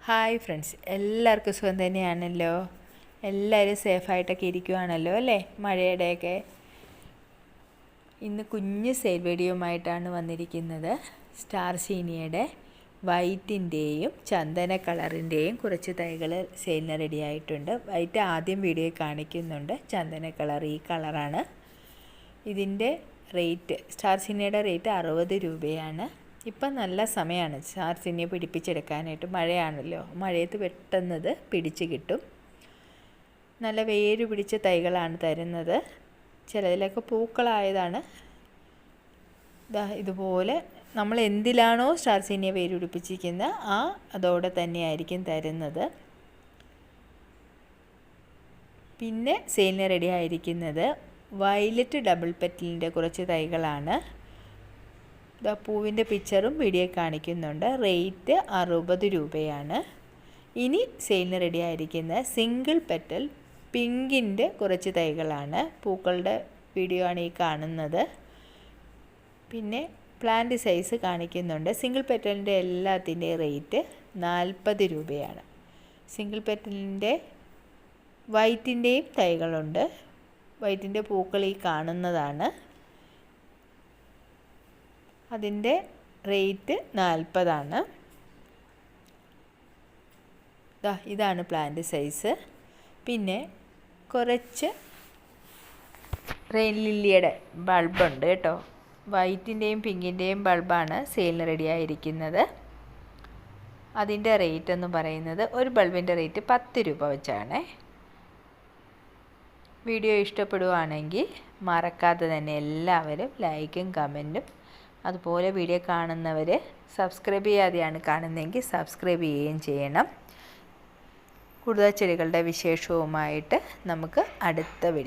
Hi friends, എല്ലാവർക്കും സുഖം തന്നെയാണല്ലോ. എല്ലാവരും സേഫായിട്ടൊക്കെ ഇരിക്കുവാണല്ലോ അല്ലേ, മഴയുടെയൊക്കെ. ഇന്ന് കുഞ്ഞ് സെയിൽ വീഡിയോയുമായിട്ടാണ് വന്നിരിക്കുന്നത്. സ്റ്റാർ സീനിയയുടെ വൈറ്റിൻ്റെയും ചന്ദന കളറിൻ്റെയും കുറച്ച് തൈകൾ സെയിലിന് റെഡി ആയിട്ടുണ്ട്. വൈറ്റ് ആദ്യം വീഡിയോയിൽ കാണിക്കുന്നുണ്ട്, ചന്ദന കളർ ഈ കളറാണ്. ഇതിൻ്റെ റേറ്റ്, സ്റ്റാർ സീനിയയുടെ റേറ്റ് 60 രൂപയാണ്. ഇപ്പം നല്ല സമയമാണ് സ്റ്റാർ സീനിയ പിടിപ്പിച്ചെടുക്കാനായിട്ട്. മഴയാണല്ലോ, മഴയത്ത് പെട്ടെന്നത് പിടിച്ച് കിട്ടും. നല്ല വേര് പിടിച്ച തൈകളാണ് തരുന്നത്. ചിലതിലൊക്കെ പൂക്കളായതാണ്. ഇതുപോലെ നമ്മൾ എന്തിലാണോ സ്റ്റാർ സീനിയ വേര് പിടിപ്പിച്ചിരിക്കുന്നത് അതോടെ തന്നെയായിരിക്കും തരുന്നത്. പിന്നെ സെയിലിന് റെഡി ആയിരിക്കുന്നത് വയലറ്റ് ഡബിൾ പെറ്റലിൻ്റെ കുറച്ച് തൈകളാണ്. പൂവിൻ്റെ പിക്ചറും വീഡിയോ കാണിക്കുന്നുണ്ട്. റേറ്റ് 60 രൂപയാണ്. ഇനി സെയിലിന് റെഡി ആയിരിക്കുന്ന സിംഗിൾ പെറ്റൽ പിങ്കിൻ്റെ കുറച്ച് തൈകളാണ്. പൂക്കളുടെ വീഡിയോ ആണ് ഈ കാണുന്നത്. പിന്നെ പ്ലാന്റ് സൈസ് കാണിക്കുന്നുണ്ട്. സിംഗിൾ പെറ്റലിൻ്റെ എല്ലാത്തിൻ്റെയും റേറ്റ് 40 രൂപയാണ്. സിംഗിൾ പെറ്റലിൻ്റെ വൈറ്റിൻ്റെയും തൈകളുണ്ട്. വൈറ്റിൻ്റെ പൂക്കൾ ഈ കാണുന്നതാണ്. അതിൻ്റെ റേറ്റ് 40 ഇതാണ് പ്ലാന്റ് സൈസ്. പിന്നെ കുറച്ച് റെയിൻ ലില്ലിയുടെ ബൾബുണ്ട് കേട്ടോ. വൈറ്റിൻ്റെയും പിങ്കിൻ്റെയും ബൾബാണ് സെയിലിന് റെഡി ആയിരിക്കുന്നത്. അതിൻ്റെ റേറ്റ് എന്ന് പറയുന്നത് ഒരു ബൾബിൻ്റെ റേറ്റ് 10 രൂപ വെച്ചാണ്. വീഡിയോ ഇഷ്ടപ്പെടുവാണെങ്കിൽ മറക്കാതെ തന്നെ എല്ലാവരും ലൈക്കും കമൻറ്റും, അതുപോലെ വീഡിയോ കാണുന്നവർ സബ്സ്ക്രൈബ് ചെയ്യാതെയാണ് കാണുന്നതെങ്കിൽ സബ്സ്ക്രൈബ് ചെയ്യുകയും ചെയ്യണം. കൂടുതൽ ചെടികളുടെ വിശേഷവുമായിട്ട് നമുക്ക് അടുത്ത വീഡിയോ